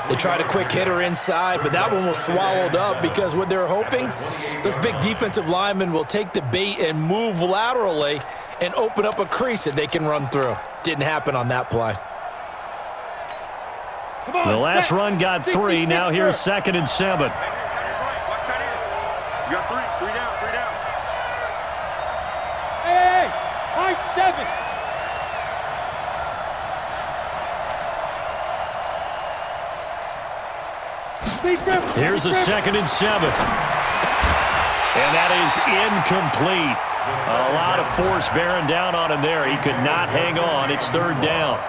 They tried a quick hitter inside, but that one was swallowed up because what they're hoping, those big defensive linemen will take the bait and move laterally and open up a crease that they can run through. Didn't happen on that play. The last run got 3. Now here's 2nd and 7. You got 3 down. Hey, nice 7. Here's a 2nd and 7. And that is incomplete. A lot of force bearing down on him there. He could not hang on. It's 3rd down.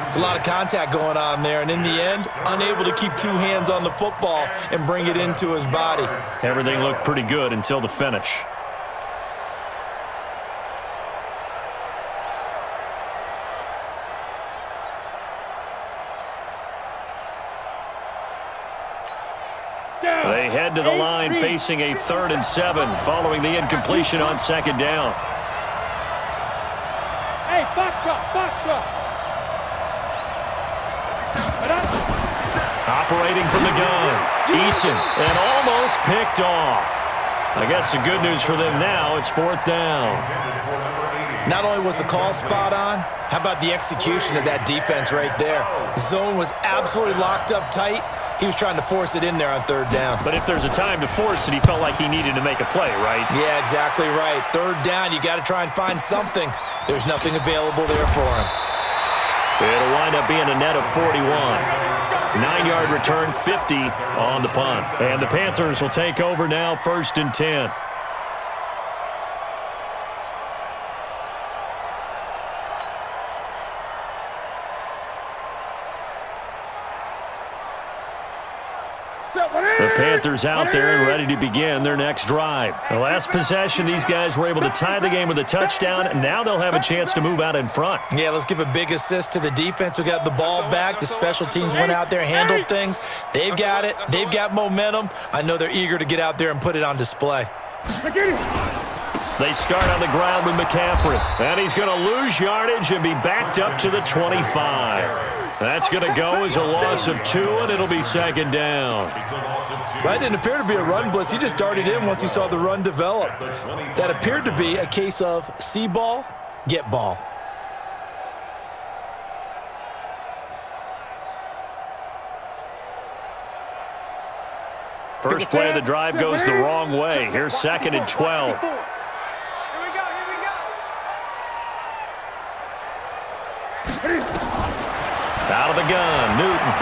It's a lot of contact going on there, and in the end, unable to keep 2 hands on the football and bring it into his body. Everything looked pretty good until the finish. They head to the line facing a 3rd and 7 following the incompletion on 2nd down. Hey, foxtrot. Operating from the gun, Eason, and almost picked off. I guess the good news for them now, it's 4th down. Not only was the call spot on, how about the execution of that defense right there? Zone was absolutely locked up tight. He was trying to force it in there on 3rd down. But if there's a time to force it, he felt like he needed to make a play, right? Yeah, exactly right. 3rd down, you got to try and find something. There's nothing available there for him. It'll wind up being a net of 41. 9-yard return, 50 on the punt. And the Panthers will take over now, 1st and 10. The Panthers out there and ready to begin their next drive. The last possession, these guys were able to tie the game with a touchdown, and now they'll have a chance to move out in front. Yeah, let's give a big assist to the defense who got the ball back. The special teams went out there, handled things. They've got it. They've got momentum. I know they're eager to get out there and put it on display. They start on the ground with McCaffrey, and he's going to lose yardage and be backed up to the 25. That's going to go as a loss of 2, and it'll be 2nd down. That didn't appear to be a run blitz. He just darted in once he saw the run develop. That appeared to be a case of see ball, get ball. First play of the drive goes the wrong way. Here's 2nd and 12. Out of the gun, Newton.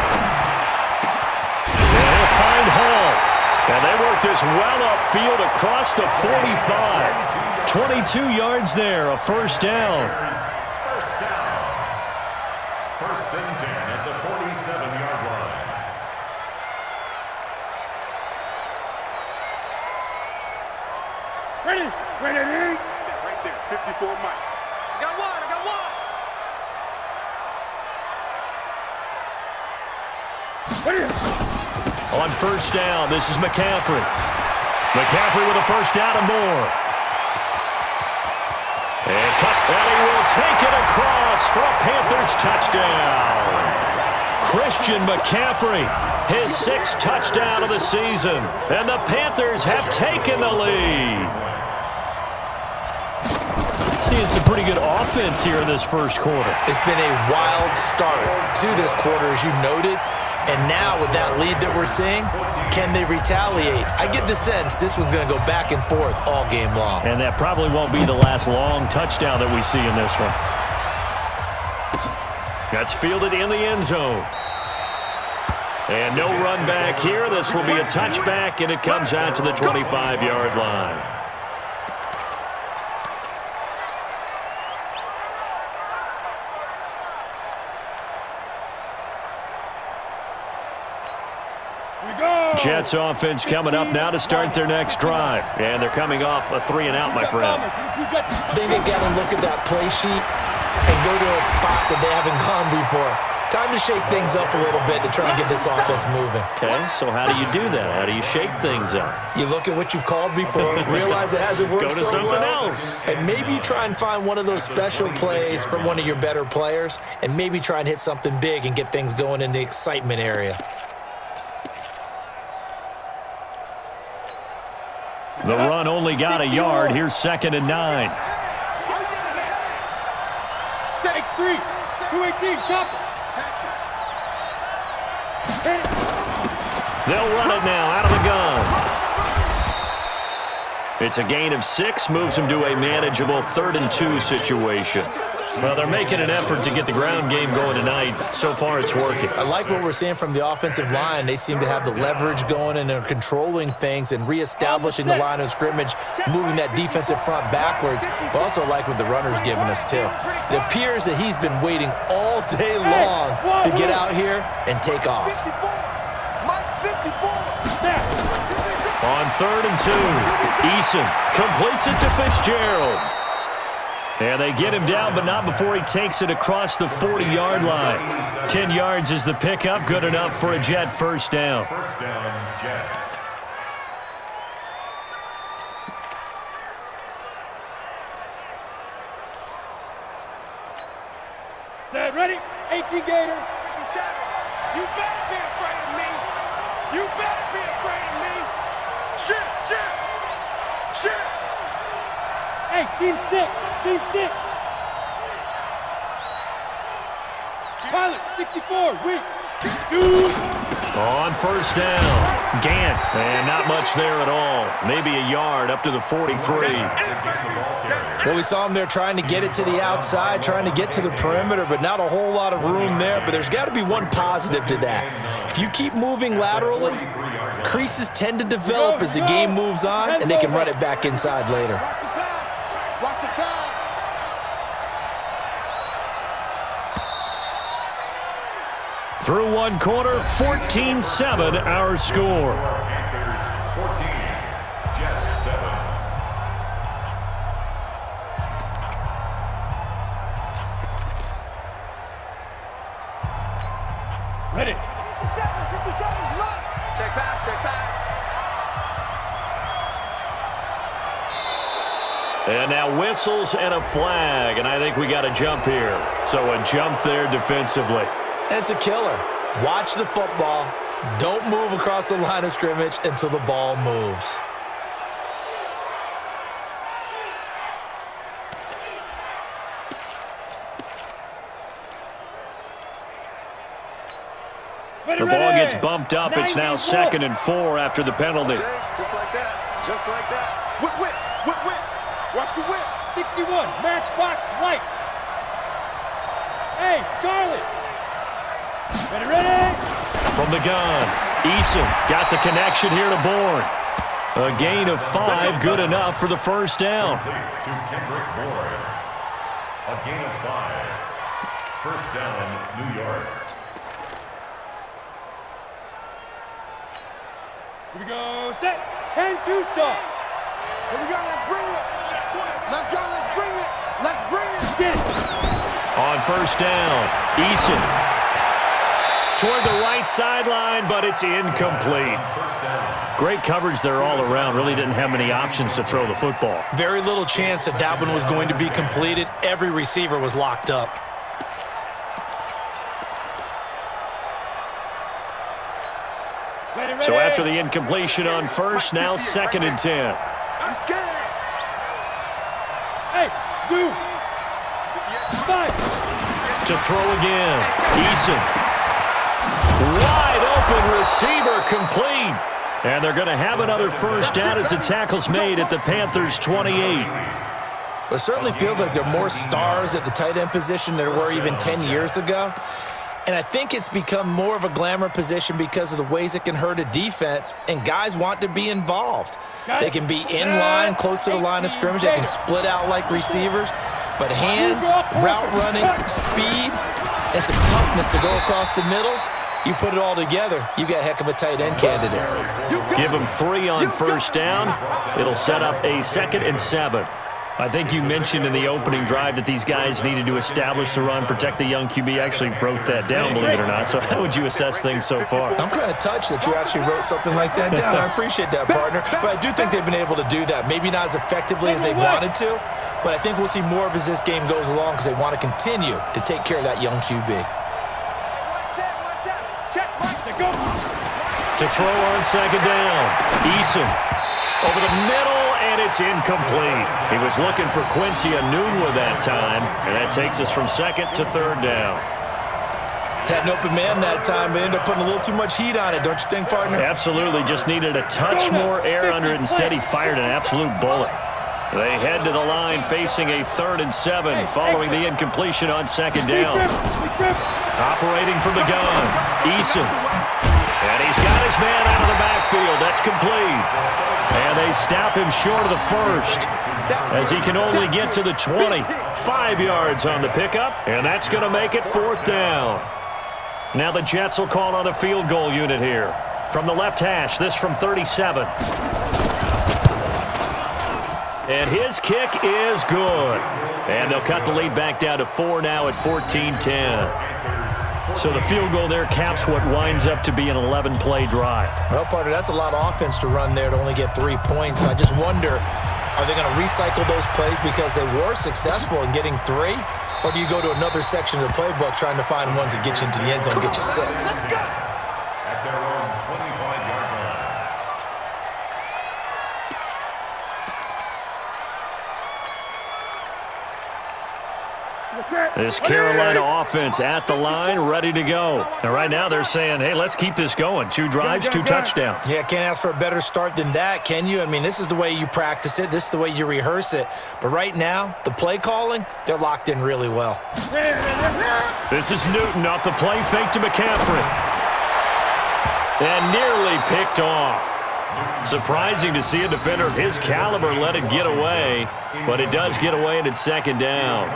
And he'll find Hall. And they work this well upfield across the 45. 22 yards there, a 1st down. First and 10 at the 47-yard line. Ready. Right there, 54 Mike. I got one. On 1st down, this is McCaffrey. McCaffrey with a 1st down and more. And he will take it across for a Panthers touchdown. Christian McCaffrey, his 6th touchdown of the season. And the Panthers have taken the lead. Seeing some pretty good offense here in this 1st quarter. It's been a wild start to this quarter, as you noted. And now with that lead that we're seeing, can they retaliate? I get the sense this one's going to go back and forth all game long. And that probably won't be the last long touchdown that we see in this one. That's fielded in the end zone. And no run back here. This will be a touchback, and it comes out to the 25-yard line. Jets offense coming up now to start their next drive. And they're coming off a 3-and-out, my friend. I think they've got to look at that play sheet and go to a spot that they haven't gone before. Time to shake things up a little bit to try and get this offense moving. Okay, so how do you do that? How do you shake things up? You look at what you've called before, realize it hasn't worked Go to so something well, else. and maybe you try and find one of those special plays from one of your better players, and maybe try and hit something big and get things going in the excitement area. The run only got a yard. Here's 2nd and 9. X3, 218, chopper. They'll run it now out of the gun. It's a gain of 6, moves them to a manageable 3rd and 2 situation. Well, they're making an effort to get the ground game going tonight. So far, it's working. I like what we're seeing from the offensive line. They seem to have the leverage going, and they're controlling things and reestablishing the line of scrimmage, moving that defensive front backwards. But also like what the runner's giving us, too. It appears that he's been waiting all day long to get out here and take off. On 3rd and 2, Eason completes it to Fitzgerald. And they get him down, but not before he takes it across the 40-yard line. 10 yards is the pickup, good enough for a Jet first down. First down, Jets. Set, ready? 18 Gator. 57. You better be afraid of me. You better be afraid of me. Shit. Hey, team 6. Team 6. Pilot, 64, weak. Shoot. On first down, Gant, and not much there at all. Maybe a yard up to the 43. Well, we saw him there trying to get it to the outside, trying to get to the perimeter, but not a whole lot of room there. But there's got to be one positive to that. If you keep moving laterally, creases tend to develop as the game moves on, and they can run it back inside later. Watch the pass. Through one quarter, 14-7 our score. Panthers 14, Jets 7. Ready. 57, look. Check back. And now whistles and a flag, and I think we got a jump here. So a jump there defensively. And it's a killer. Watch the football. Don't move across the line of scrimmage until the ball moves. The ball gets bumped up. It's now 2nd and 4 after the penalty. Just like that. Whip. Watch the whip. 61, matchbox light. Hey, Charlie. Ready. From the gun, Eason got the connection here to Bourne. A gain of 5, good enough for the first down. Complete to Kendrick Boyd. A gain of 5. First down, New York. Here we go, set. 10-2 stop. Here we go, let's bring it. Let's bring it. Get. On first down, Eason toward the right sideline, but it's incomplete. First down. Great coverage there all around. Really didn't have many options to throw the football. Very little chance that that one was going to be completed. Every receiver was locked up. Ready. So after the incompletion on first, now 2nd and 10. I'm scared. Hey, zoom. 5. To throw again, Eason. Wide open receiver complete. And they're going to have another first down as the tackle's made at the Panthers' 28. It certainly feels like there are more stars at the tight end position than there were even 10 years ago. And I think it's become more of a glamour position because of the ways it can hurt a defense, and guys want to be involved. They can be in line, close to the line of scrimmage. They can split out like receivers. But hands, route running, speed, and some toughness to go across the middle, you put it all together, you got a heck of a tight end candidate. Give them 3 on first down. It'll set up a 2nd and 7. I think you mentioned in the opening drive that these guys needed to establish the run, protect the young QB. I actually wrote that down, believe it or not. So how would you assess things so far? I'm kind of touched that you actually wrote something like that down. I appreciate that, partner. But I do think they've been able to do that. Maybe not as effectively as they wanted to, but I think we'll see more of as this game goes along because they want to continue to take care of that young QB. To throw on second down, Eason over the middle, and it's incomplete. He was looking for Quincy Enunwa that time, and that takes us from second to third down. Had an open man that time, but ended up putting a little too much heat on it, don't you think, partner? Absolutely, just needed a touch more air under it. Instead, he fired an absolute bullet. They head to the line facing a 3rd and 7 following the incompletion on second down. Operating from the gun, Eason. And he's got his man out of the backfield. That's complete. And they stop him short of the first as he can only get to the 20. 5 yards on the pickup, and that's going to make it 4th down. Now the Jets will call on the field goal unit here. From the left hash, this from 37. And his kick is good. And they'll cut the lead back down to 4 now at 14-10. So the field goal there caps what winds up to be an 11-play drive. Well, partner, that's a lot of offense to run there to only get 3 points. I just wonder, are they going to recycle those plays because they were successful in getting 3? Or do you go to another section of the playbook trying to find ones that get you into the end zone and get you 6? At their own 25-yard line. This Carolina offense at the line, ready to go. And right now they're saying, hey, let's keep this going. 2 drives, 2 touchdowns. Yeah, can't ask for a better start than that, can you? I mean, this is the way you practice it. This is the way you rehearse it. But right now, the play calling, they're locked in really well. This is Newton off the play fake to McCaffrey. And nearly picked off. Surprising to see a defender of his caliber let it get away, but it does get away and it's second down.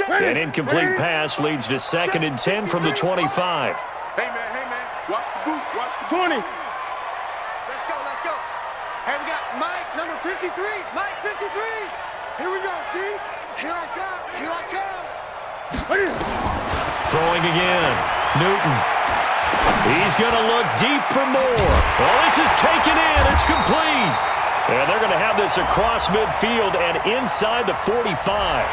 An incomplete pass leads to 2nd and 10 from the 25. Hey, man, watch the boot, watch the 20. Let's go. Hey, we got Mike, number 53. Mike, 53. Here we go, D. Here I come. Throwing again. Newton. He's going to look deep for more. Well, this is taken in. It's complete. And they're going to have this across midfield and inside the 45.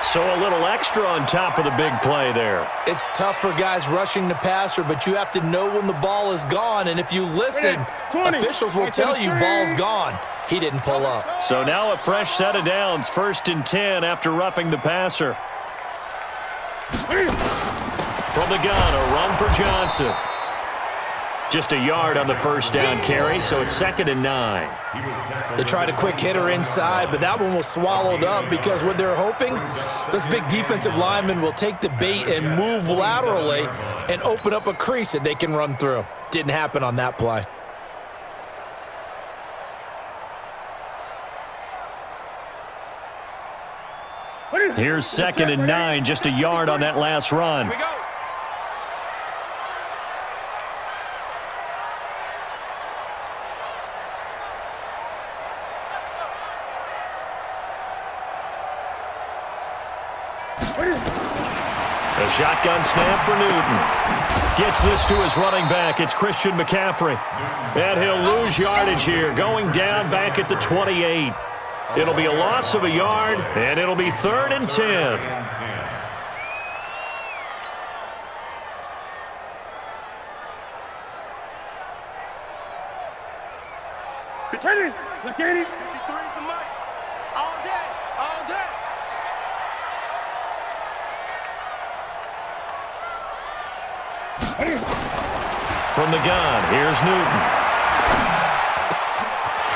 So a little extra on top of the big play there. It's tough for guys rushing the passer, but you have to know when the ball is gone. And if you listen, officials will tell you ball's gone. He didn't pull up. So now a fresh set of downs, 1st and 10 after roughing the passer. From the gun, a run for Johnson. Just a yard on the first down carry, so it's 2nd and 9. They tried a quick hitter inside, but that one was swallowed up because what they're hoping, those big defensive linemen will take the bait and move laterally and open up a crease that they can run through. Didn't happen on that play. Here's 2nd and 9, just a yard on that last run. A shotgun snap for Newton. Gets this to his running back. It's Christian McCaffrey. And he'll lose yardage here, going down back at the 28. It'll be a loss of a yard, and it'll be 3rd and 10. Continue. Look at it. 53 is the mic. All day. From the gun, here's Newton.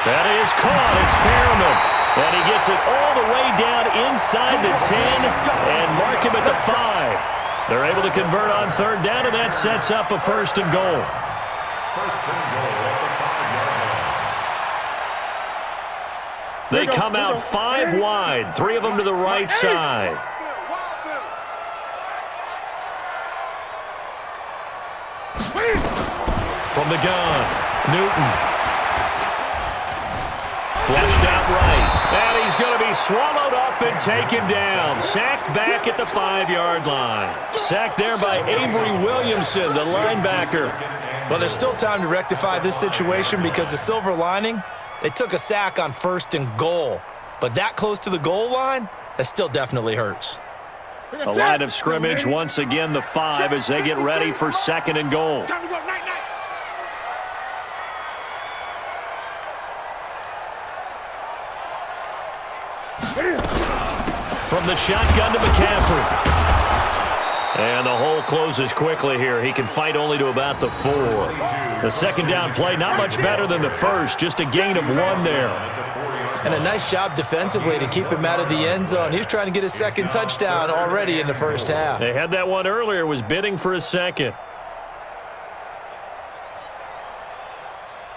That is caught. It's Perriman. And he gets it all the way down inside the 10 and mark him at the 5. They're able to convert on 3rd down, and that sets up a 1st and goal. 1st and goal at the 5-yard line. They come out 5 wide, 3 of them to the right side. the gun. Newton. Flushed out right. And he's going to be swallowed up and taken down. Sacked back at the 5-yard line. Sacked there by Avery Williamson, the linebacker. Well, there's still time to rectify this situation because the silver lining, they took a sack on 1st and goal. But that close to the goal line, that still definitely hurts. The line of scrimmage, once again, the 5 as they get ready for 2nd and goal. Time to go, night, night. From the shotgun to McCaffrey. And the hole closes quickly here. He can fight only to about the 4. The second down play, not much better than the first. Just a gain of 1 there. And a nice job defensively to keep him out of the end zone. He was trying to get his 2nd touchdown already in the first half. They had that one earlier, was bidding for a second.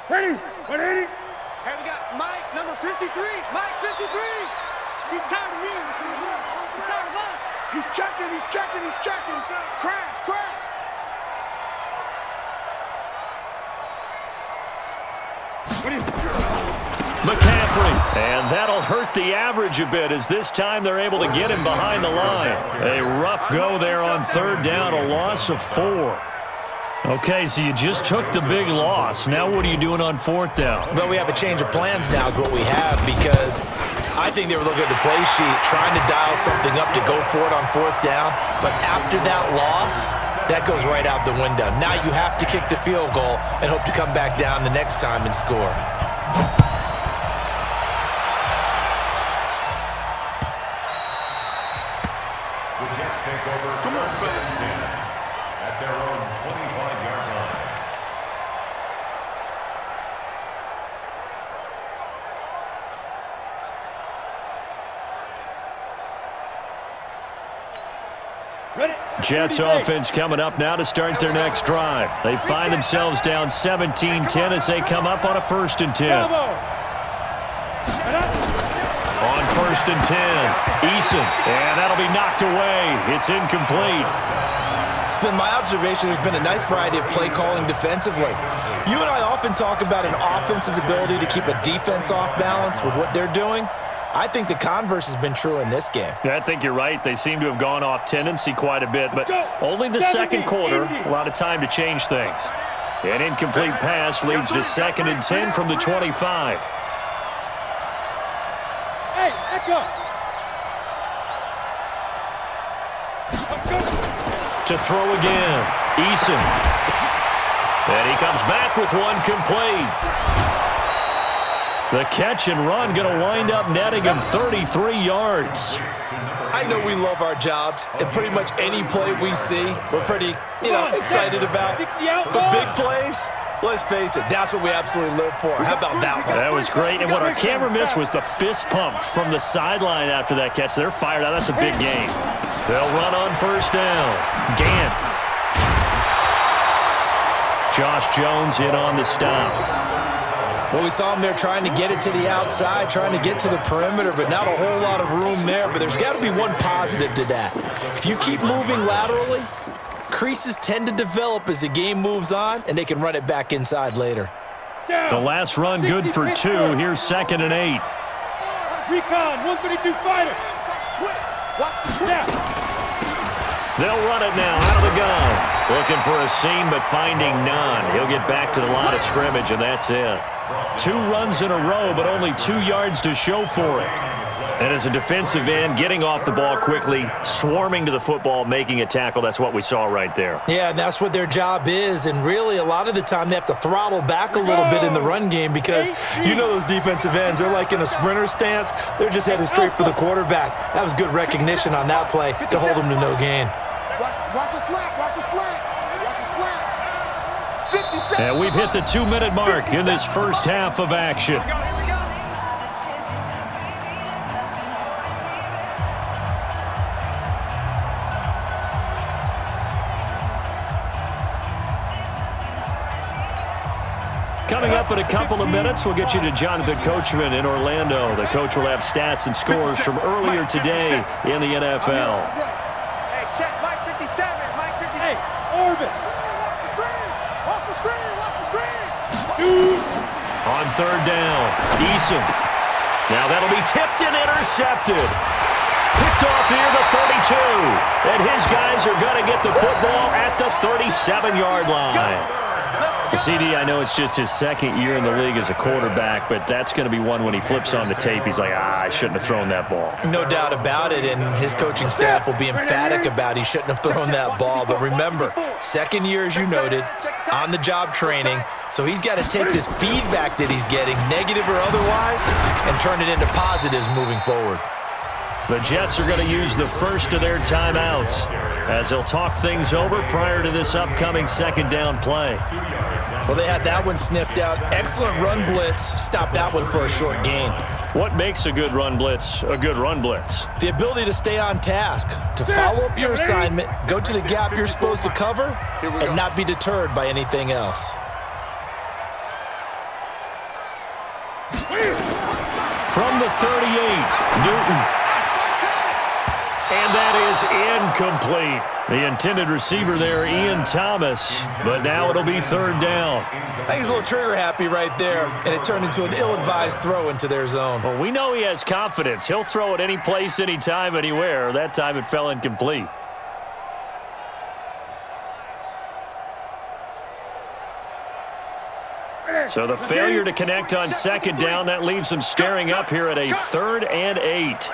Ready? 180. Hey, we got Mike, number 53. Mike, 53. He's tired of me. He's tired of us. He's checking, he's checking, he's checking. Crash, crash. McCaffrey, and that'll hurt the average a bit as this time they're able to get him behind the line. A rough go there on 3rd down, a loss of 4. Okay, so you just took the big loss. Now what are you doing on 4th down? But we have a change of plans now is what we have because I think they were looking at the play sheet, trying to dial something up to go for it on 4th down. But after that loss, that goes right out the window. Now you have to kick the field goal and hope to come back down the next time and score. At their own 25-yard line. Jets offense coming up now to start their next drive. They find themselves down 17-10 as they come up on a 1st and 10. On 1st and 10, Eason, and that'll be knocked away. It's incomplete. It's been my observation there's been a nice variety of play calling defensively. You and I often talk about an offense's ability to keep a defense off balance with what they're doing. I think the converse has been true in this game. I think you're right. They seem to have gone off tendency quite a bit, but only the 2nd quarter, a lot of time to change things. An incomplete pass leads to 2nd and 10 from the 25. Hey, echo. To throw again, Eason. And he comes back with one complete. The catch and run going to wind up netting him 33 yards. I know we love our jobs, and pretty much any play we see, we're pretty, excited about. But big plays, let's face it, that's what we absolutely live for. How about that one? That was great, and what our camera missed was the fist pump from the sideline after that catch. They're fired out. That's a big game. They'll run on 1st down. Gant. Josh Jones in on the stop. Well, we saw him there trying to get it to the outside, trying to get to the perimeter, but not a whole lot of room there. But there's got to be one positive to that. If you keep moving laterally, creases tend to develop as the game moves on, and they can run it back inside later. The last run good for 2. Here's 2nd and 8. Recon, 132 fighter. They'll run it now out of the gun. Looking for a seam, but finding none. He'll get back to the line of scrimmage, and that's it. 2 runs in a row, but only 2 yards to show for it. And as a defensive end, getting off the ball quickly, swarming to the football, making a tackle, that's what we saw right there. Yeah, and that's what their job is. And really, a lot of the time, they have to throttle back a little bit in the run game because you know those defensive ends, they're like in a sprinter stance. They're just headed straight for the quarterback. That was good recognition on that play to hold them to no gain. Watch a slant, watch a slant, watch a slant. 50 seconds. And we've hit the 2-minute mark in this first half of action. Coming up in a couple of minutes, we'll get you to Jonathan Coachman in Orlando. The coach will have stats and scores from earlier today in the NFL. Hey, check Mike 57, Mike 58. Hey, Orbit. Watch the screen, watch the screen, watch the screen. On third down, Eason. Now that'll be tipped and intercepted. Picked off near the 32. And his guys are going to get the football at the 37-yard line. CD, I know it's just his second year in the league as a quarterback, but that's going to be one when he flips on the tape. He's like, I shouldn't have thrown that ball. No doubt about it, and his coaching staff will be emphatic about he shouldn't have thrown that ball. But remember, second year, as you noted, on-the-job training, so he's got to take this feedback that he's getting, negative or otherwise, and turn it into positives moving forward. The Jets are going to use the first of their timeouts as they'll talk things over prior to this upcoming second down play. Well, they had that one sniffed out. Excellent run blitz. Stop that one for a short gain. What makes a good run blitz a good run blitz? The ability to stay on task, to follow up your assignment, go to the gap you're supposed to cover, and not be deterred by anything else. From the 38, Newton. And that is incomplete. The intended receiver there, Ian Thomas. But now it'll be third down. I think he's a little trigger happy right there, and it turned into an ill-advised throw into their zone. Well, we know he has confidence. He'll throw it any place, anytime, anywhere. That time it fell incomplete. So the failure to connect on second down, that leaves them staring up here at a 3rd and 8.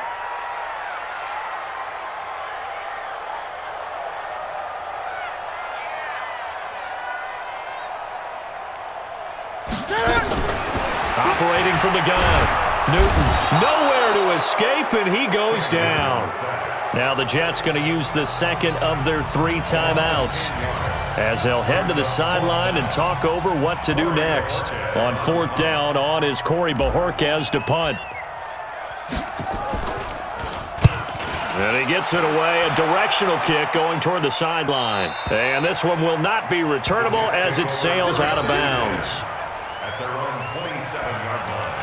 Operating from the gun, Newton nowhere to escape, and he goes down. Now the Jets going to use the second of their 3 timeouts as they'll head to the sideline and talk over what to do next. On 4th down, on is Corey Bojorquez to punt. And he gets it away, a directional kick going toward the sideline. And this one will not be returnable as it sails out of bounds. At their own 27-yard line.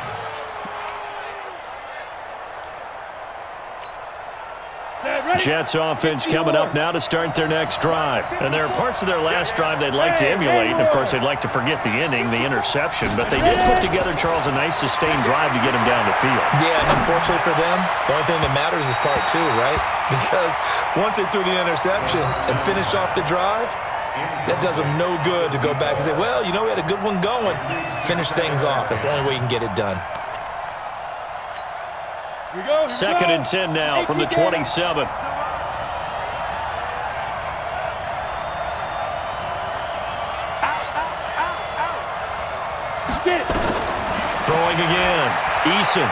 Jets offense coming up now to start their next drive. And there are parts of their last drive they'd like to emulate. And, of course, they'd like to forget the inning, the interception. But they did put together, Charles, a nice sustained drive to get him down the field. Yeah, and unfortunately for them, the only thing that matters is part 2, right? Because once they threw the interception and finished off the drive, that does them no good to go back and say, well, you know, we had a good one going. Finish things off. That's the only way you can get it done. 2nd and 10 now from the 27. Throwing again. Eason.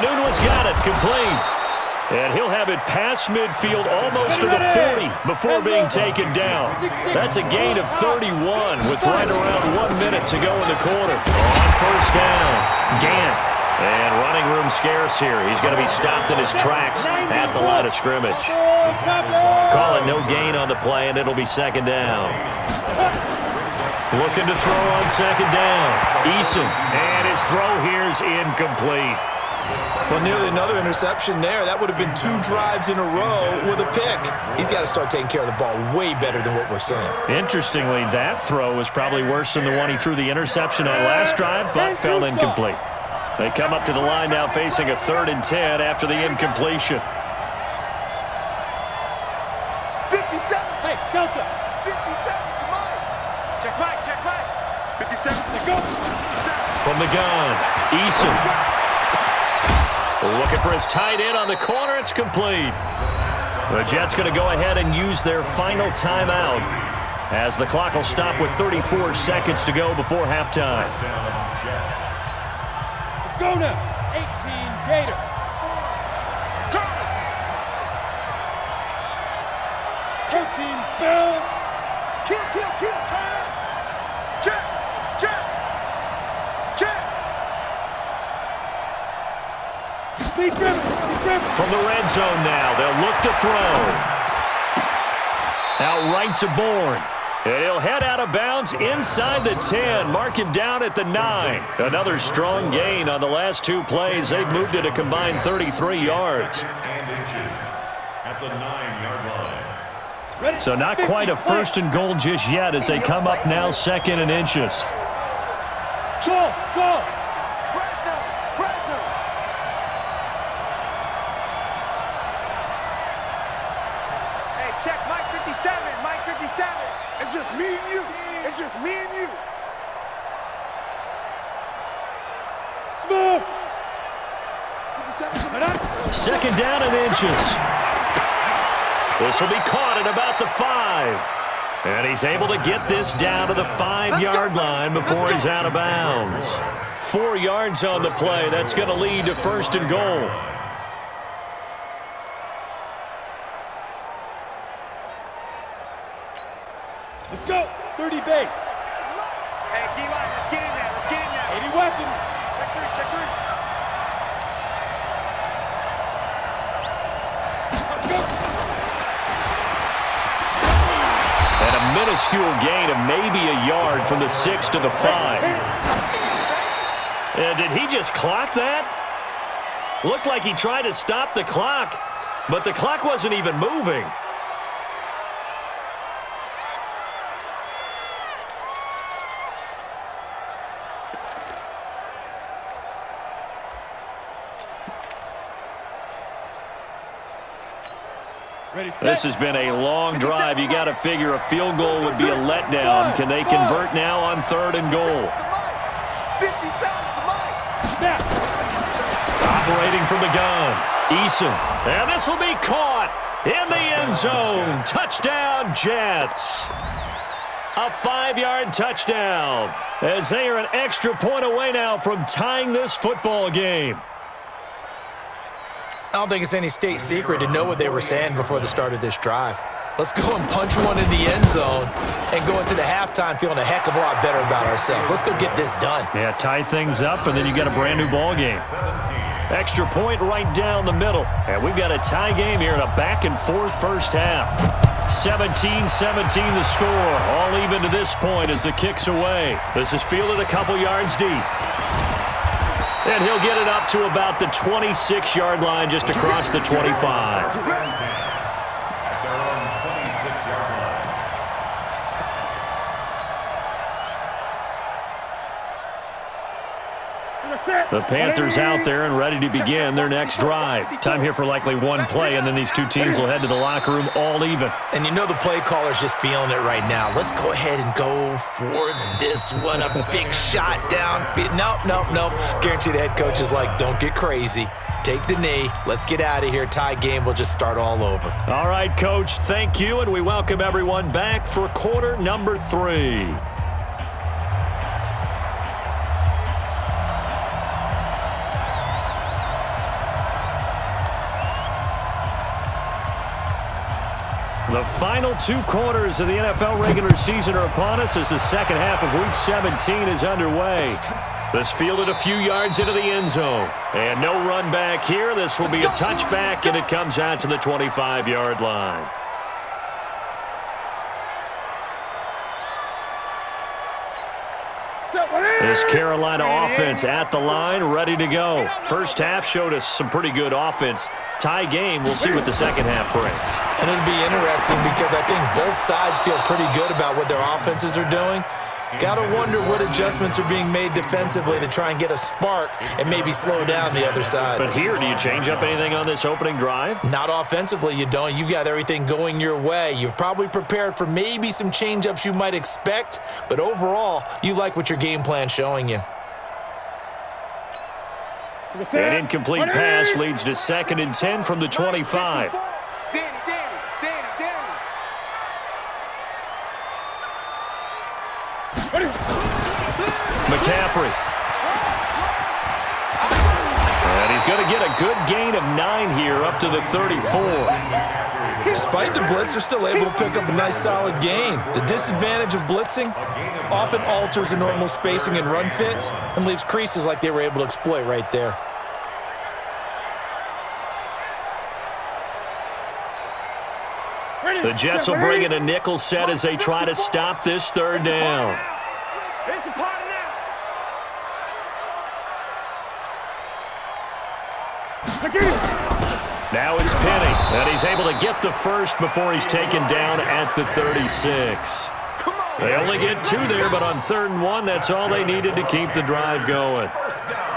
Nunez got it. Complete. And he'll have it past midfield almost to the 40 before being taken down. That's a gain of 31 with right around 1 minute to go in the quarter. On 1st down, Gant. And running room scarce here. He's going to be stopped in his tracks at the line of scrimmage. Call it no gain on the play, and it'll be 2nd down. Looking to throw on 2nd down. Eason. And his throw here's incomplete. Well, nearly another interception there. That would have been 2 drives in a row with a pick. He's got to start taking care of the ball way better than what we're seeing. Interestingly, that throw was probably worse than the one he threw the interception on last drive, but fell incomplete. They come up to the line now facing a 3rd and 10 after the incompletion. 57. Hey, Delta. 57. Come on. Check right, check right. 57. Let's go. From the gun, Eason. Looking for his tight end on the corner. It's complete. The Jets going to go ahead and use their final timeout as the clock will stop with 34 seconds to go before halftime. Let's go now. 18 Gator. Protein spill. Kill. Turn. Check. Speed driven. From the red zone now, they'll look to throw. Out right to Bourne. And he'll head out of bounds inside the 10. Mark him down at the 9. Another strong gain on the last 2 plays. They've moved it a combined 33 yards. And inches at the 9-yard line. So not quite a first and goal just yet as they come up now 2nd and inches. Go! Hey, check Mike 57. Mike 57. It's just me and you. It's just me and you. Smooth. 57. 2nd down and inches. This will be caught at about the 5. And he's able to get this down to the 5-yard line before he's out of bounds. 4 yards on the play. That's going to lead to 1st and goal. Let's go. 30 base. Hey, D-line, let's get in there. 80 weapon. Check 3. Let's go. And a minuscule gain of maybe a yard from the 6 to the 5. And did he just clock that? Looked like he tried to stop the clock, but the clock wasn't even moving. This has been a long drive. You got to figure a field goal would be a letdown. Can they convert now on 3rd and goal? 57, Operating from the gun, Eason. And this will be caught in the end zone. Touchdown, Jets. A 5-yard touchdown as they are an extra point away now from tying this football game. I don't think it's any state secret to know what they were saying before the start of this drive. Let's go and punch one in the end zone and go into the halftime feeling a heck of a lot better about ourselves. Let's go get this done. Yeah, tie things up, and then you got a brand-new ball game. Extra point right down the middle. And we've got a tie game here in a back-and-forth first half. 17-17 the score. All even to this point as the kick's away. This is fielded a couple yards deep. And he'll get it up to about the 26-yard line just across the 25. The Panthers out there and ready to begin their next drive. Time here for likely one play, and then these two teams will head to the locker room all even. And you know the play caller's just feeling it right now. Let's go ahead and go for this one. A big shot down. Nope. Guarantee the head coach is like, don't get crazy. Take the knee. Let's get out of here. Tie game will just start all over. All right, Coach, thank you, and we welcome everyone back for quarter number 3. The final 2 quarters of the NFL regular season are upon us as the second half of Week 17 is underway. This fielded a few yards into the end zone. And no run back here. This will be a touchback, and it comes out to the 25-yard line. This Carolina offense at the line, ready to go. First half showed us some pretty good offense. Tie game, we'll see what the second half brings. And it'll be interesting because I think both sides feel pretty good about what their offenses are doing. Got to wonder what adjustments are being made defensively to try and get a spark and maybe slow down the other side. But here, do you change up anything on this opening drive? Not offensively, you don't. You got everything going your way. You've probably prepared for maybe some change-ups you might expect, but overall, you like what your game plan's showing you. An incomplete pass leads to 2nd and 10 from the 25. Danny. McCaffrey. And he's going to get a good gain of 9 here up to the 34. Despite the blitz, they're still able to pick up a nice solid gain. The disadvantage of blitzing often alters the normal spacing and run fits and leaves creases like they were able to exploit right there. The Jets will bring in a nickel set as they try to stop this 3rd down. It's a party now. Now it's Penny, and he's able to get the first before he's taken down at the 36. They only get 2 there, but on 3rd and 1, that's all they needed to keep the drive going. First down.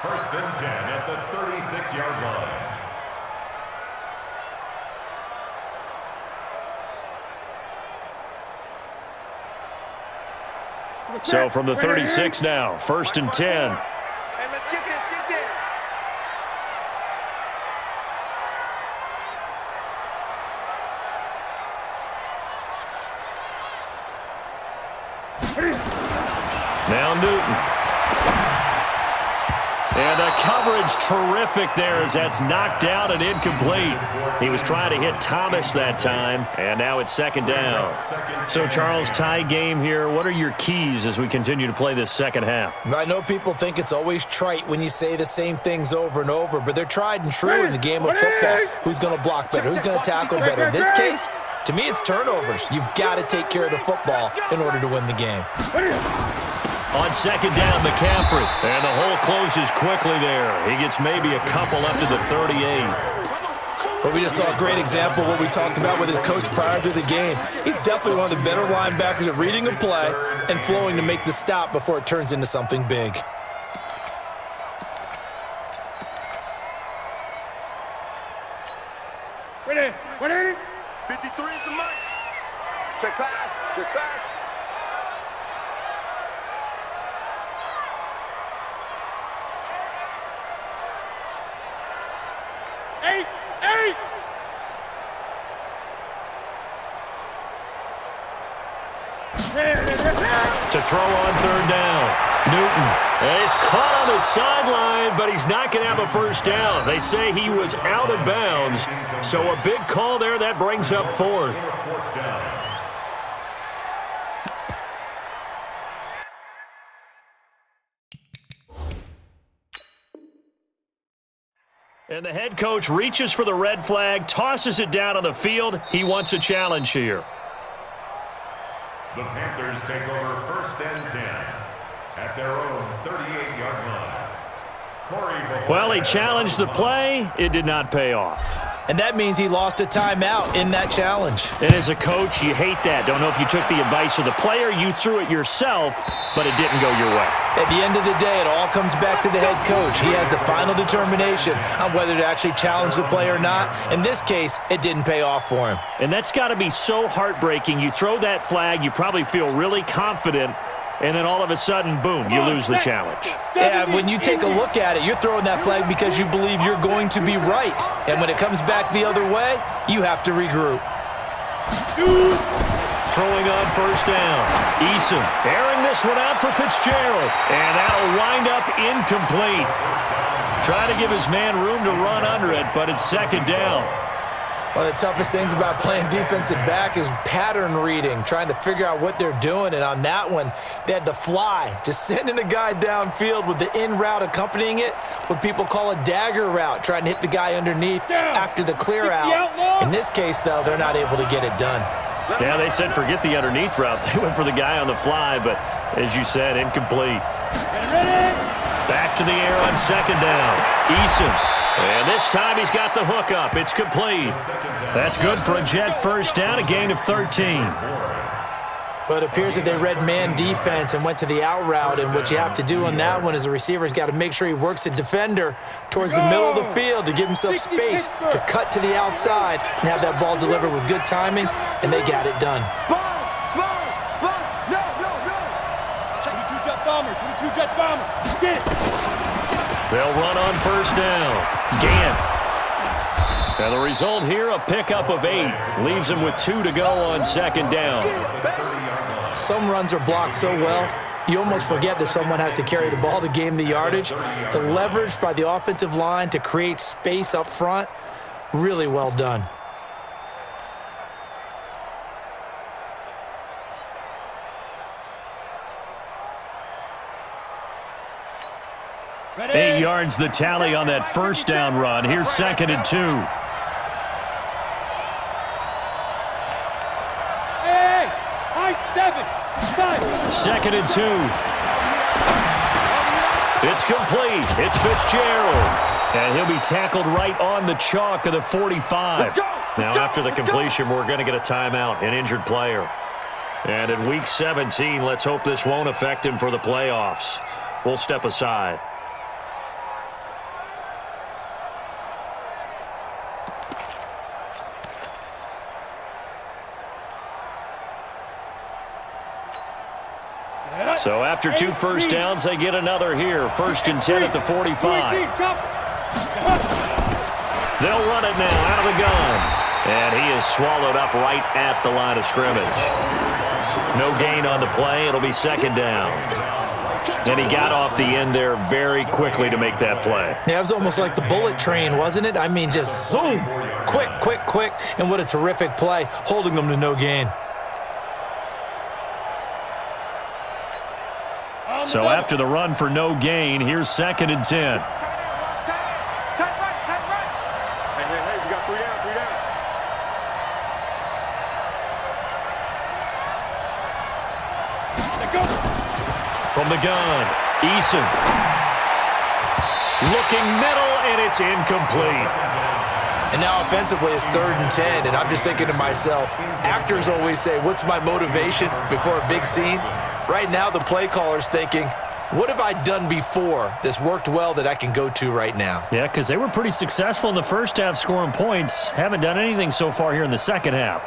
1st and 10 at the 36-yard line. So from the 36 now, 1st and 10. Hey, let's get this, get this. Now Newton. And the coverage terrific there as that's knocked out and incomplete. He was trying to hit Thomas that time, and now it's 2nd down. So, Charles, tie game here. What are your keys as we continue to play this second half? I know people think it's always trite when you say the same things over and over, but they're tried and true in the game of football. Who's going to block better? Who's going to tackle better? In this case, to me, it's turnovers. You've got to take care of the football in order to win the game. On 2nd down, McCaffrey. And the hole closes quickly there. He gets maybe a couple up to the 38. Well, we just saw a great example of what we talked about with his coach prior to the game. He's definitely one of the better linebackers at reading a play and flowing to make the stop before it turns into something big. Ready? 180? 53 is the mark. Check pass, check pass. Eight! To throw on 3rd down. Newton. And he's caught on the sideline, but he's not going to have a first down. They say he was out of bounds. So a big call there. That brings up 4th. And the head coach reaches for the red flag, tosses it down on the field. He wants a challenge here. The Panthers take over 1st and 10 at their own 38-yard line. Well, he challenged the play. It did not pay off. And that means he lost a timeout in that challenge. And as a coach, you hate that. Don't know if you took the advice of the player. You threw it yourself, but it didn't go your way. At the end of the day, it all comes back to the head coach. He has the final determination on whether to actually challenge the play or not. In this case, it didn't pay off for him. And that's got to be so heartbreaking. You throw that flag, you probably feel really confident, and then all of a sudden, boom, you lose the challenge. Yeah, when you take a look at it, you're throwing that flag because you believe you're going to be right. And when it comes back the other way, you have to regroup. Throwing on 1st down. Eason airing this one out for Fitzgerald. And that'll wind up incomplete. Trying to give his man room to run under it, but it's 2nd down. One of the toughest things about playing defensive back is pattern reading, trying to figure out what they're doing. And on that one, they had the fly, just sending a guy downfield with the in route accompanying it, what people call a dagger route, trying to hit the guy underneath after the clear out. In this case, though, they're not able to get it done. Yeah, they said forget the underneath route. They went for the guy on the fly, but as you said, incomplete. Back to the air on 2nd down. Eason. And this time he's got the hook up. It's complete. That's good for a Jet first down, a gain of 13. But it appears that they read man defense and went to the out route. And what you have to do on that one is the receiver's got to make sure he works the defender towards the middle of the field to give himself space to cut to the outside and have that ball delivered with good timing, and they got it done. Spot! No! 22 jet bomber, 22 jet bomber. Get it. They'll run on 1st down. Gant. And the result here, a pickup of 8. Leaves him with 2 to go on 2nd down. Some runs are blocked so well, you almost forget that someone has to carry the ball to gain the yardage. The leverage by the offensive line to create space up front, really well done. Ready? 8 yards the tally on that 1st down run. Here's 2nd and 2. Hey! High 7! 2nd and 2. It's complete. It's Fitzgerald. And he'll be tackled right on the chalk of the 45. Now, after the completion, we're going to get a timeout, an injured player. And in Week 17, let's hope this won't affect him for the playoffs. We'll step aside. So after 2 first downs, they get another here. 1st and 10 at the 45. They'll run it now out of the gun. And he is swallowed up right at the line of scrimmage. No gain on the play. It'll be 2nd down. And he got off the end there very quickly to make that play. Yeah, it was almost like the bullet train, wasn't it? I mean, just zoom, quick, quick, quick. And what a terrific play, holding them to no gain. So after the run for no gain, here's 2nd and 10. Hey, we got 3 down, 3 down. From the gun, Eason. Looking middle, and it's incomplete. And now offensively it's 3rd and 10, and I'm just thinking to myself, actors always say, what's my motivation before a big scene? Right now the play caller's thinking, what have I done before that's worked well that I can go to right now? Yeah, because they were pretty successful in the first half scoring points. Haven't done anything so far here in the second half.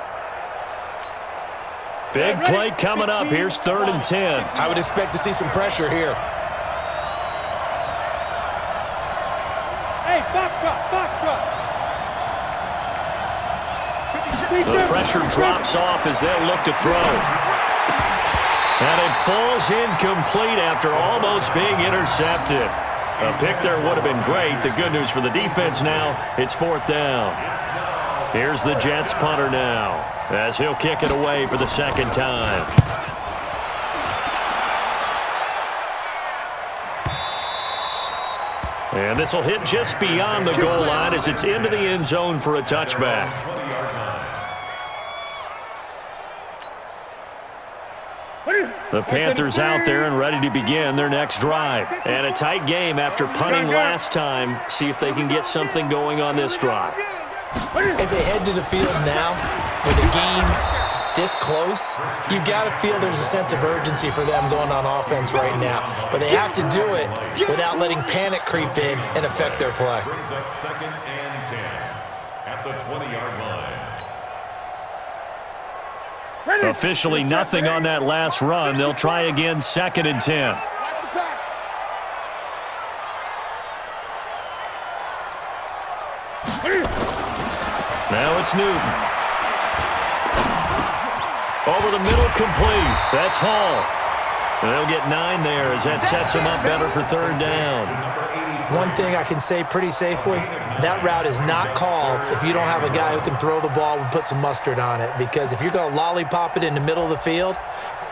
Big play coming up. Here's 3rd and 10. I would expect to see some pressure here. Hey, box drop. The pressure drops off as they'll look to throw. And it falls incomplete after almost being intercepted. A pick there would have been great. The good news for the defense now, it's 4th down. Here's the Jets punter now as he'll kick it away for the 2nd time. And this will hit just beyond the goal line as it's into the end zone for a touchback. The Panthers out there and ready to begin their next drive. And a tight game after punting last time. See if they can get something going on this drive. As they head to the field now, with the game this close, you've got to feel there's a sense of urgency for them going on offense right now. But they have to do it without letting panic creep in and affect their play. Brings up 2nd and 10 at the 20-yard line. Officially nothing on that last run. They'll try again 2nd and 10. Now it's Newton. Over the middle, complete. That's Hall. They'll get 9 there as that sets them up better for 3rd down. One thing I can say pretty safely, that route is not called if you don't have a guy who can throw the ball and put some mustard on it. Because if you're going to lollipop it in the middle of the field,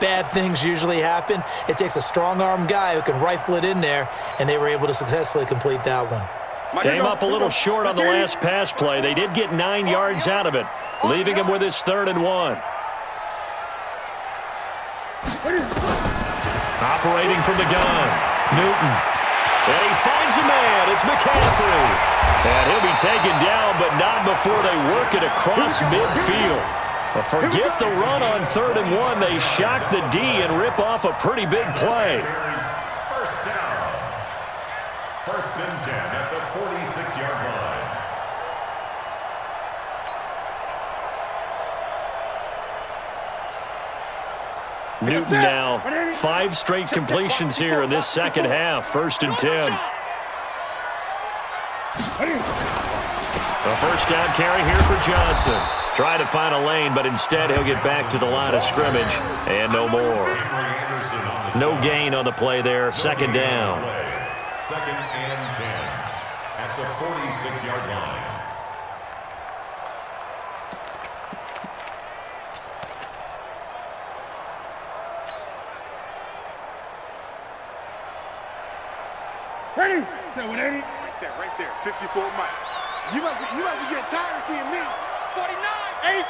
bad things usually happen. It takes a strong-arm guy who can rifle it in there, and they were able to successfully complete that one. Came up a little short on the last pass play. They did get 9 yards out of it, leaving him with his 3rd and 1. Operating from the gun, Newton. And he finds a man. It's McCaffrey. And he'll be taken down, but not before they work it across midfield. But forget the run on 3rd and 1. They shock the D and rip off a pretty big play. First down. 1st and 10 at the 46-yard line. Newton now, 5 straight completions here in this second half. 1st and 10. A first down carry here for Johnson. Try to find a lane, but instead he'll get back to the line of scrimmage and no more. No gain on the play there. 2nd down. 2nd and 10 at the 46-yard line. Ready? Right there, 54 Mike. You must be getting tired of seeing me. 49. 8.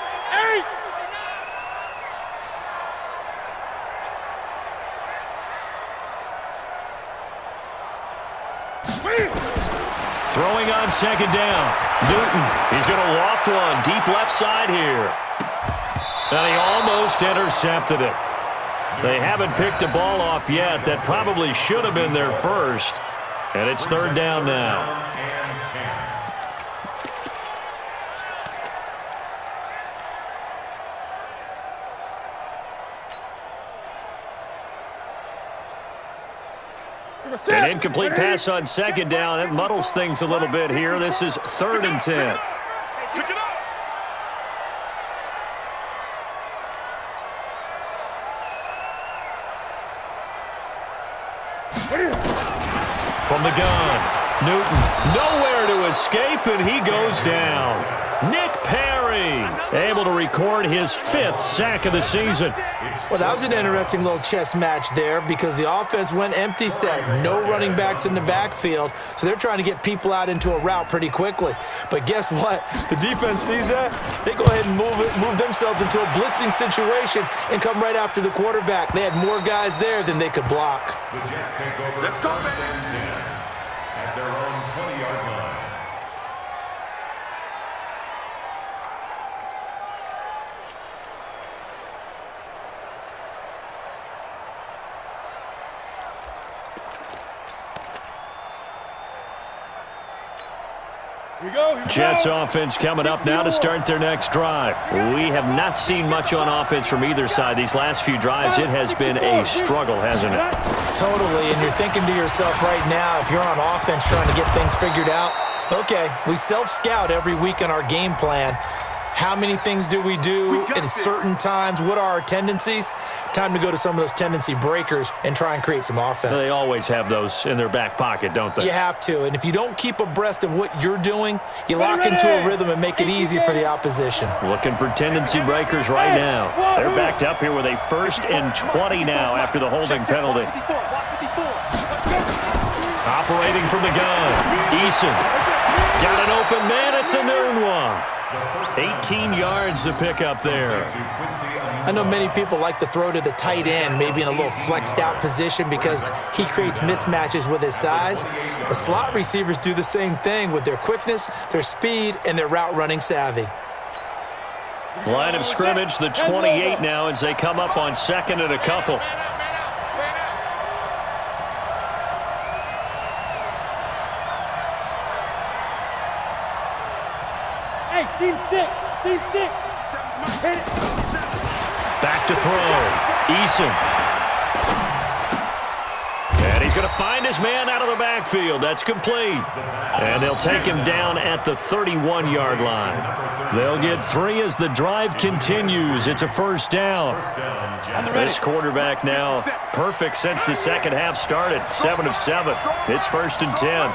Throwing on second down. Newton, he's going to loft one deep left side here. And he almost intercepted it. They haven't picked a ball off yet. That probably should have been their first. And it's third down now. An incomplete pass on second down. That muddles things a little bit here. This is 3rd and 10. From the gun, Newton nowhere to escape, and he goes down. Nick Perry able to record his 5th sack of the season. Well, that was an interesting little chess match there because the offense went empty set. No running backs in the backfield, so they're trying to get people out into a route pretty quickly. But guess what? The defense sees that. They go ahead and move themselves into a blitzing situation and come right after the quarterback. They had more guys there than they could block. The Jets take over. Let's go, man. At their own 20-yard line. Jets offense coming up now to start their next drive. We have not seen much on offense from either side these last few drives. It has been a struggle, hasn't it? Totally, and you're thinking to yourself right now, if you're on offense trying to get things figured out, okay, we self-scout every week in our game plan. How many things do we do at certain times? What are our tendencies? Time to go to some of those tendency breakers and try and create some offense. They always have those in their back pocket, don't they? You have to, and if you don't keep abreast of what you're doing, you lock into a rhythm and make it easy for the opposition. Looking for tendency breakers right now. They're backed up here with a 1st and 20 now after the holding penalty. Operating from the gun, Eason. Got an open man, it's a noon one. 18 yards to pick up there. I know many people like to throw to the tight end, maybe in a little flexed out position because he creates mismatches with his size. The slot receivers do the same thing with their quickness, their speed, and their route running savvy. Line of scrimmage, the 28 now as they come up on 2nd and a couple. Hey, seam 6. Back to throw. Eason. And he's going to find his man out of the backfield. That's complete. And they'll take him down at the 31-yard line. They'll get 3 as the drive continues. It's a 1st down. This quarterback now perfect since the second half started. 7 of 7. It's 1st and 10.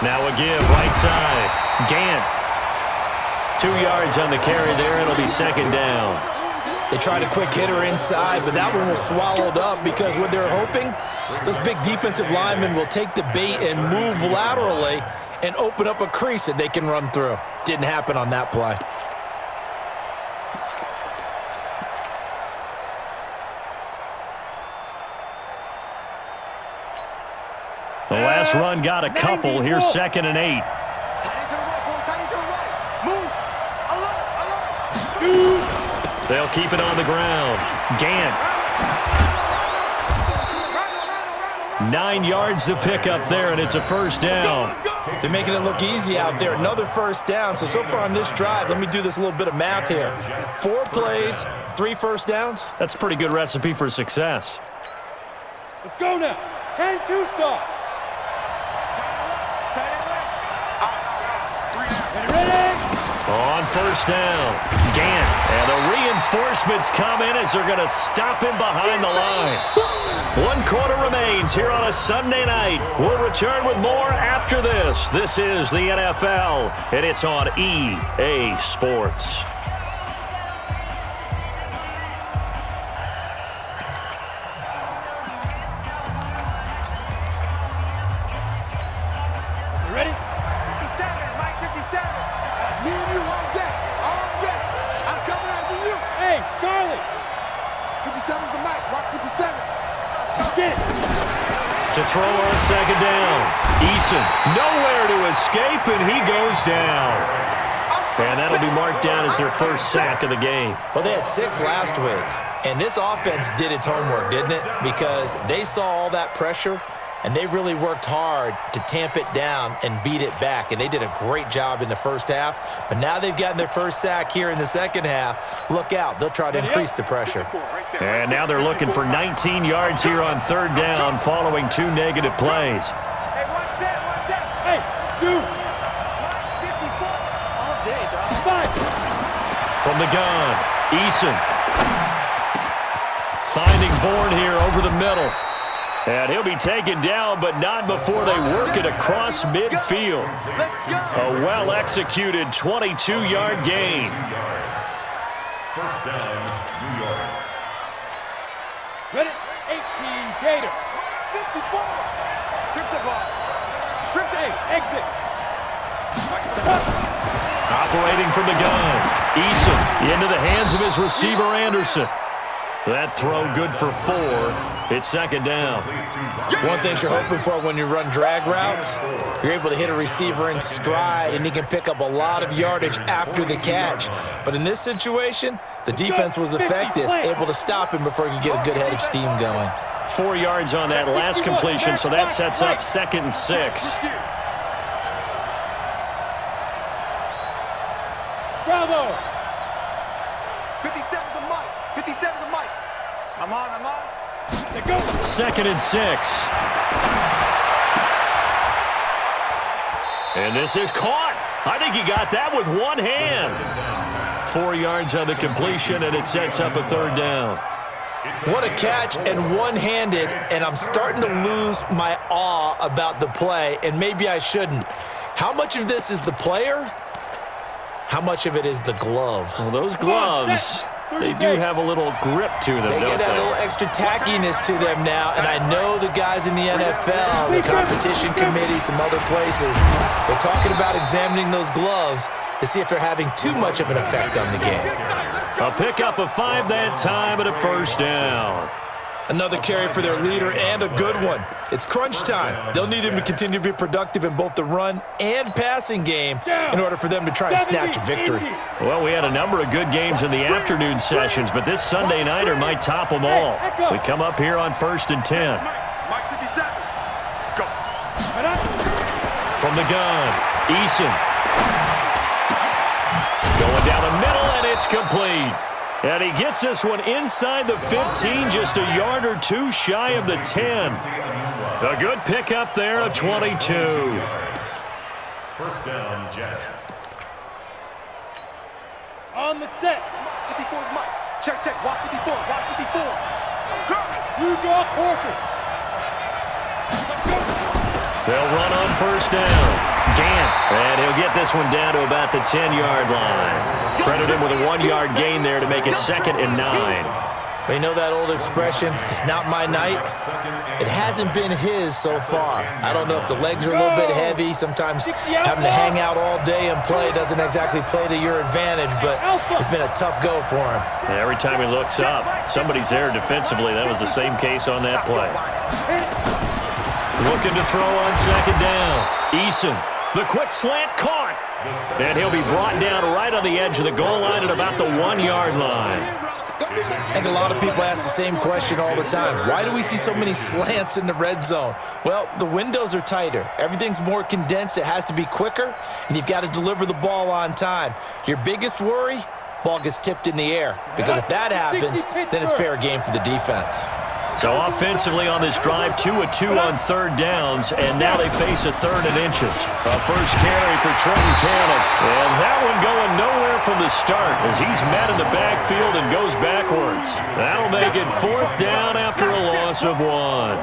Now a give, right side. Gant. 2 yards on the carry there. It'll be 2nd down. They tried a quick hitter inside, but that one was swallowed up because what they're hoping, those big defensive linemen will take the bait and move laterally and open up a crease that they can run through. Didn't happen on that play. The last run got a couple. Here's 2nd and 8. They'll keep it on the ground. Gant. 9 yards to pick up there, and it's a 1st down. They're making it look easy out there. Another 1st down. So far on this drive, let me do this little bit of math here. 4 plays, 3 1st downs. That's a pretty good recipe for success. Let's go now. 10-2 start. On 1st down, Gant. And the reinforcements come in as they're going to stop him behind the line. 1 quarter remains here on a Sunday night. We'll return with more after this. This is the NFL, and it's on EA Sports. Charlie! 57's Again. To throw on second down. Eason nowhere to escape, and he goes down. And that'll be marked down as their first sack of the game. Well, they had 6 last week, and this offense did its homework, didn't it? Because they saw all that pressure, and they really worked hard to tamp it down and beat it back. And they did a great job in the first half. But now they've gotten their first sack here in the second half. Look out. They'll try to increase the pressure. And now they're looking for 19 yards here on third down following 2 negative plays. Hey, one set. Hey, shoot. 54. All day, dog. 5. From the gun, Eason. Finding Bourne here over the middle. And he'll be taken down, but not before they work it across midfield. A well-executed 22-yard gain. First down, New York. Ready? 18 Gator. 54. Strip the ball. Strip the exit. Operating from the gun. Eason into the hands of his receiver, Anderson. That throw good for 4. It's second down. One thing you're hoping for when you run drag routes, you're able to hit a receiver in stride, and he can pick up a lot of yardage after the catch. But in this situation, the defense was effective, able to stop him before he could get a good head of steam going. 4 yards on that last completion, so that sets up 2nd and 6. Bravo. 57 to Mike. 57 to Mike. I'm on. They go. 2nd and 6. And this is caught. I think he got that with one hand. 4 yards on the completion, and it sets up a third down. What a catch, and one-handed, and I'm starting to lose my awe about the play, and maybe I shouldn't. How much of this is the player? How much of it is the glove? Well, those gloves, they do have a little grip to them, They don't get that they? little extra tackiness to them now, and I know the guys in the NFL, the competition committee, some other places, they're talking about examining those gloves to see if they're having too much of an effect on the game. A pickup of 5 that time and a first down. Another carry for their leader, and a good one. It's crunch time. They'll need him to continue to be productive in both the run and passing game in order for them to try and snatch a victory. Well, we had a number of good games in the afternoon sessions, but this Sunday nighter might top them all. So we come up here on 1st and 10. Mike 57. Go. From the gun, Eason. Going down the middle, and it's complete. And he gets this one inside the 15, just a yard or 2 shy of the 10. A good pickup there of 22. First down, Jets. On the set. 54 is Mike. Check. Watch 54. Watch 54. You draw Corker. They'll run on first down. Gant, and he'll get this one down to about the 10-yard line. Credit him with a 1-yard gain there to make it 2nd and 9. You know that old expression, it's not my night? It hasn't been his so far. I don't know if the legs are a little bit heavy. Sometimes having to hang out all day and play doesn't exactly play to your advantage, but it's been a tough go for him. Every time he looks up, somebody's there defensively. That was the same case on that play. Looking to throw on second down. Eason, the quick slant caught. And he'll be brought down right on the edge of the goal line at about the 1-yard line. I think a lot of people ask the same question all the time. Why do we see so many slants in the red zone? Well, the windows are tighter. Everything's more condensed. It has to be quicker, and you've got to deliver the ball on time. Your biggest worry, ball gets tipped in the air. Because if that happens, then it's fair game for the defense. So offensively on this drive, 2 of 2 on third downs, and now they face a 3rd and inches. A first carry for Trenton Cannon. And that one going nowhere from the start as he's met in the backfield and goes backwards. That'll make it 4th down after a loss of 1.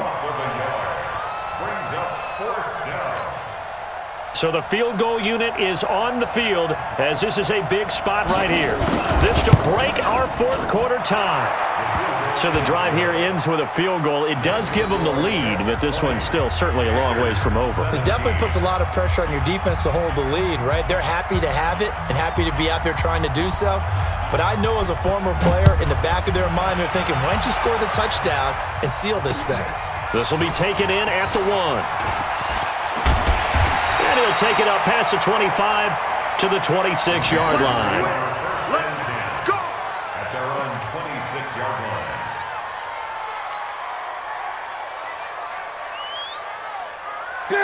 Brings up 4th down. So the field goal unit is on the field as this is a big spot right here. This to break our 4th quarter tie. So the drive here ends with a field goal. It does give them the lead, but this one's still certainly a long ways from over. It definitely puts a lot of pressure on your defense to hold the lead, right? They're happy to have it and happy to be out there trying to do so. But I know as a former player, in the back of their mind, they're thinking, why don't you score the touchdown and seal this thing? This will be taken in at the 1. And he'll take it up past the 25 to the 26-yard line. Go! At their own 26-yard line.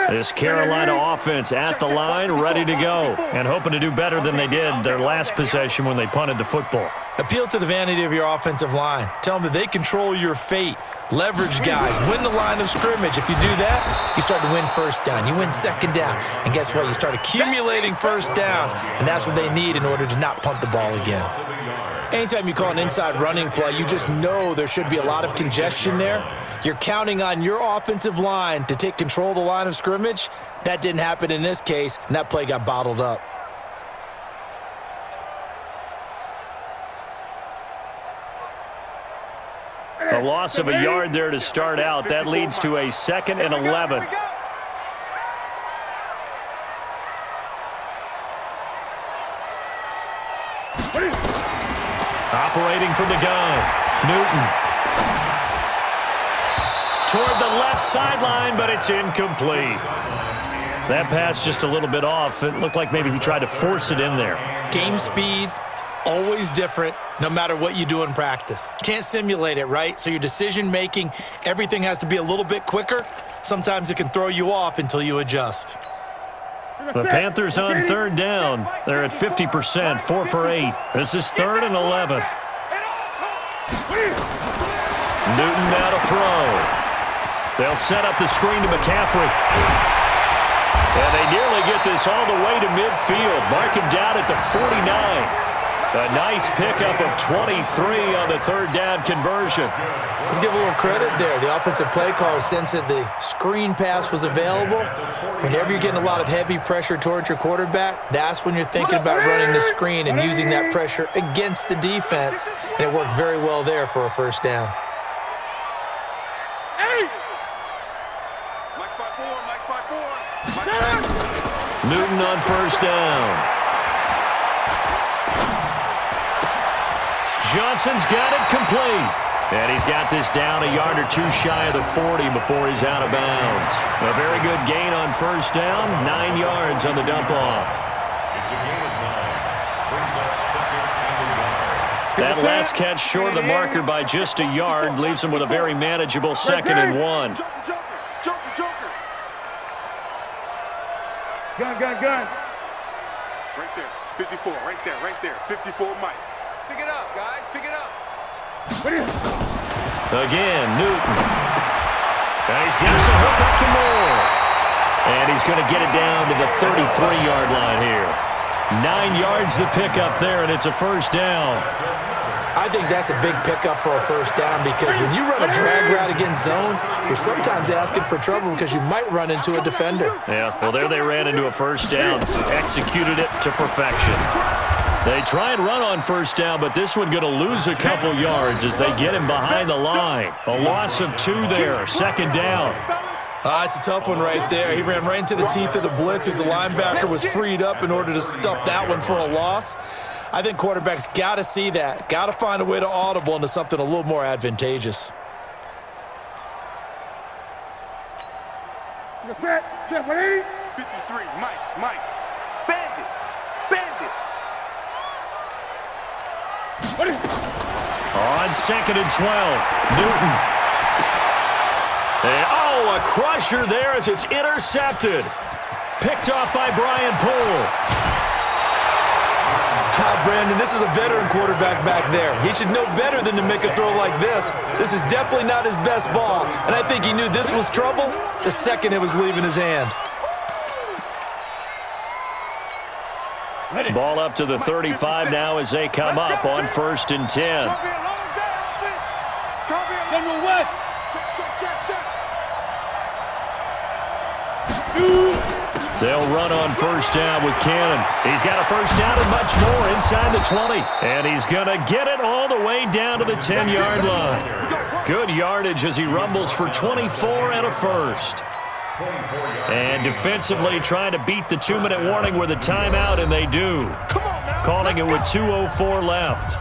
This Carolina offense at the line, ready to go, and hoping to do better than they did their last possession when they punted the football. Appeal to the vanity of your offensive line. Tell them that they control your fate. Leverage guys. Win the line of scrimmage. If you do that, you start to win first down. You win second down. And guess what? You start accumulating first downs, and that's what they need in order to not punt the ball again. Anytime you call an inside running play, you just know there should be a lot of congestion there. You're counting on your offensive line to take control of the line of scrimmage. That didn't happen in this case, and that play got bottled up. A loss of a yard there to start out. That leads to a 2nd and 11. Operating from the gun, Newton. Toward the left sideline, but it's incomplete. That pass just a little bit off. It looked like maybe he tried to force it in there. Game speed, always different, no matter what you do in practice. Can't simulate it, right? So your decision-making, everything has to be a little bit quicker. Sometimes it can throw you off until you adjust. The Panthers on 3rd down. They're at 50%, 4 for 8. This is 3rd and 11. Newton now to throw. They'll set up the screen to McCaffrey. And they nearly get this all the way to midfield. Mark him down at the 49. A nice pickup of 23 on the 3rd down conversion. Let's give a little credit there. The offensive play caller sensed that the screen pass was available. Whenever you're getting a lot of heavy pressure towards your quarterback, that's when you're thinking about running the screen and using that pressure against the defense. And it worked very well there for a first down. Newton on first down. Johnson's got it complete. And he's got this down a yard or 2 shy of the 40 before he's out of bounds. A very good gain on first down, 9 yards on the dump-off. It's a gain of 9. Brings up 2nd and 1. That last catch short of the marker by just a yard leaves him with a very manageable 2nd and 1. Joker. Gun. Right there. 54. Right there. 54 Mike. Pick it up, guys. Pick it up. Again, Newton. And he's got the hook up to Moore. And he's going to get it down to the 33-yard line here. 9 yards to pick up there, and it's a first down. I think that's a big pickup for a first down because when you run a drag route against zone, you're sometimes asking for trouble because you might run into a defender. Yeah, well, there they ran into a first down, executed it to perfection. They try and run on first down, but this one going to lose a couple yards as they get him behind the line. A loss of 2 there, 2nd down. It's a tough one right there. He ran right into the teeth of the blitz as the linebacker was freed up in order to stuff that one for a loss. I think quarterbacks got to see that. Got to find a way to audible into something a little more advantageous. Check 180. 53, Mike. Bandit. On 2nd and 12, Newton. And, a crusher there as it's intercepted. Picked off by Brian Poole. Brandon, this is a veteran quarterback back there. He should know better than to make a throw like this. This is definitely not his best ball, and I think he knew this was trouble the second it was leaving his hand. Ball up to the 35 now as they come up on 1st and 10. General West. Check. They'll run on first down with Cannon. He's got a first down and much more inside the 20. And he's going to get it all the way down to the 10-yard line. Good yardage as he rumbles for 24 and a first. And defensively trying to beat the 2-minute warning with a timeout, and they do. calling it with 2:04 left.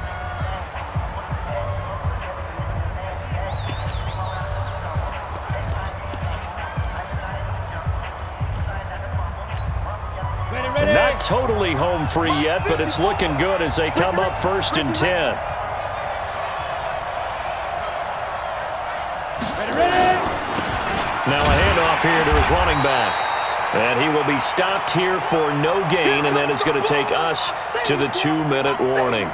Not totally home free yet, but it's looking good as they come up 1st and 10. Now a handoff here to his running back. And he will be stopped here for no gain, and then it's going to take us to the 2-minute warning.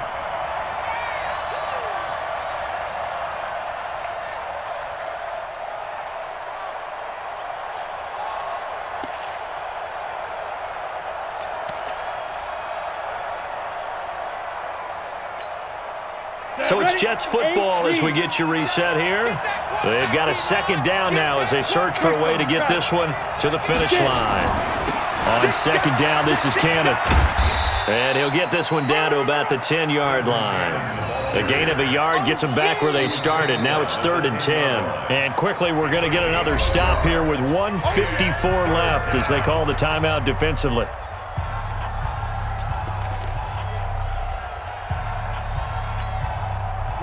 So it's Jets football as we get you reset here. They've got a 2nd down now as they search for a way to get this one to the finish line. On 2nd down, this is Cannon. And he'll get this one down to about the 10-yard line. A gain of a yard gets them back where they started. Now it's 3rd and 10. And quickly, we're going to get another stop here with 1:54 left as they call the timeout defensively.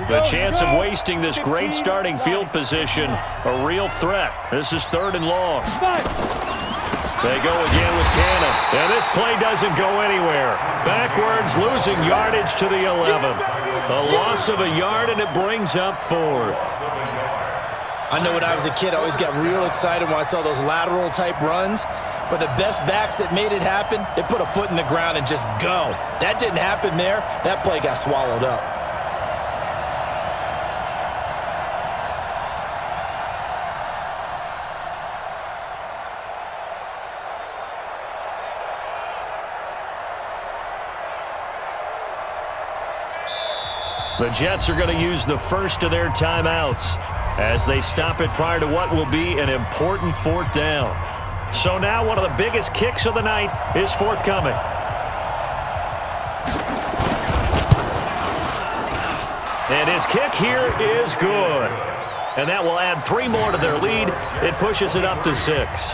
The chance of wasting this great starting field position, a real threat. This is 3rd and long. They go again with Cannon. And this play doesn't go anywhere. Backwards, losing yardage to the 11. A loss of a yard, and it brings up 4th. I know when I was a kid, I always got real excited when I saw those lateral-type runs. But the best backs that made it happen, they put a foot in the ground and just go. That didn't happen there. That play got swallowed up. The Jets are going to use the first of their timeouts as they stop it prior to what will be an important 4th down. So now one of the biggest kicks of the night is forthcoming. And his kick here is good. And that will add 3 more to their lead. It pushes it up to 6.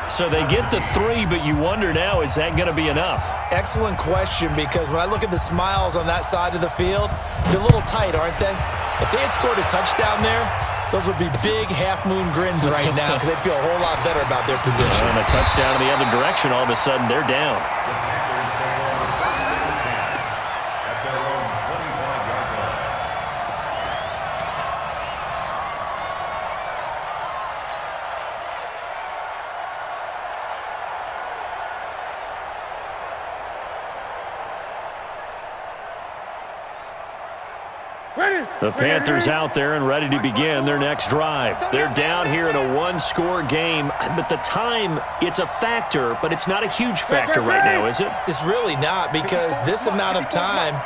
So they get the 3, but you wonder now, is that going to be enough? Excellent question, because when I look at the smiles on that side of the field, they're a little tight, aren't they? If they had scored a touchdown there, those would be big half-moon grins right now because they'd feel a whole lot better about their position. And a touchdown in the other direction, all of a sudden they're down. The Panthers out there and ready to begin their next drive. They're down here in a 1-score game, but the time, it's a factor, but it's not a huge factor right now, is it? It's really not, because this amount of time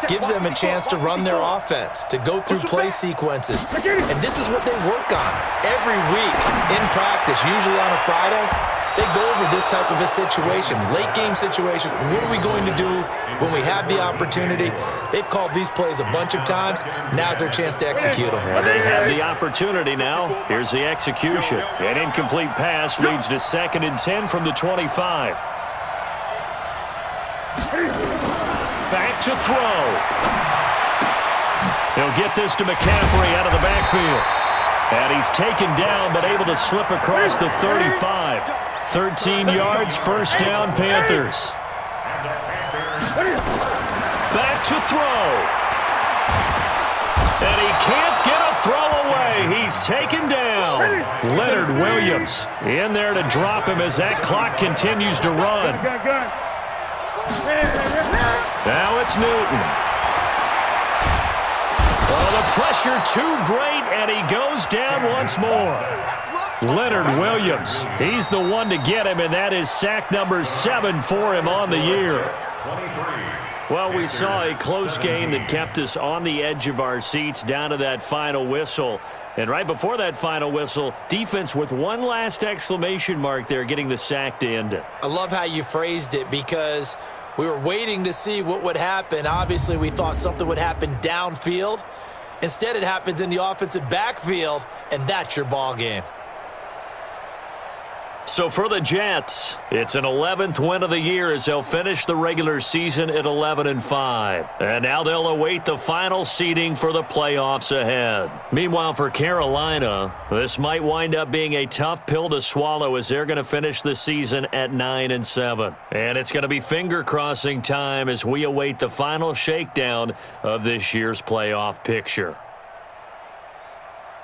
gives them a chance to run their offense, to go through play sequences. And this is what they work on every week in practice, usually on a Friday. They go over this type of a situation, late game situation. What are we going to do when we have the opportunity? They've called these plays a bunch of times. Now's their chance to execute them. Well, they have the opportunity now. Here's the execution. An incomplete pass leads to 2nd and 10 from the 25. Back to throw. He'll get this to McCaffrey out of the backfield. And he's taken down, but able to slip across the 35. 13 yards, 1st down, Panthers. Back to throw. And he can't get a throw away. He's taken down. Leonard Williams in there to drop him as that clock continues to run. Now it's Newton. Oh, the pressure too great, and he goes down once more. Leonard Williams, he's the one to get him, and that is sack number 7 for him on the year. Well, we saw a close game that kept us on the edge of our seats down to that final whistle. And right before that final whistle, defense with one last exclamation mark there, getting the sack to end it. I love how you phrased it, because we were waiting to see what would happen. Obviously, we thought something would happen downfield. Instead, it happens in the offensive backfield, and that's your ball game. So for the Jets, it's an 11th win of the year as they'll finish the regular season at 11-5. And now they'll await the final seeding for the playoffs ahead. Meanwhile, for Carolina, this might wind up being a tough pill to swallow as they're going to finish the season at 9-7. And it's going to be finger-crossing time as we await the final shakedown of this year's playoff picture.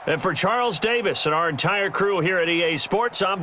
And for Charles Davis and our entire crew here at EA Sports, I'm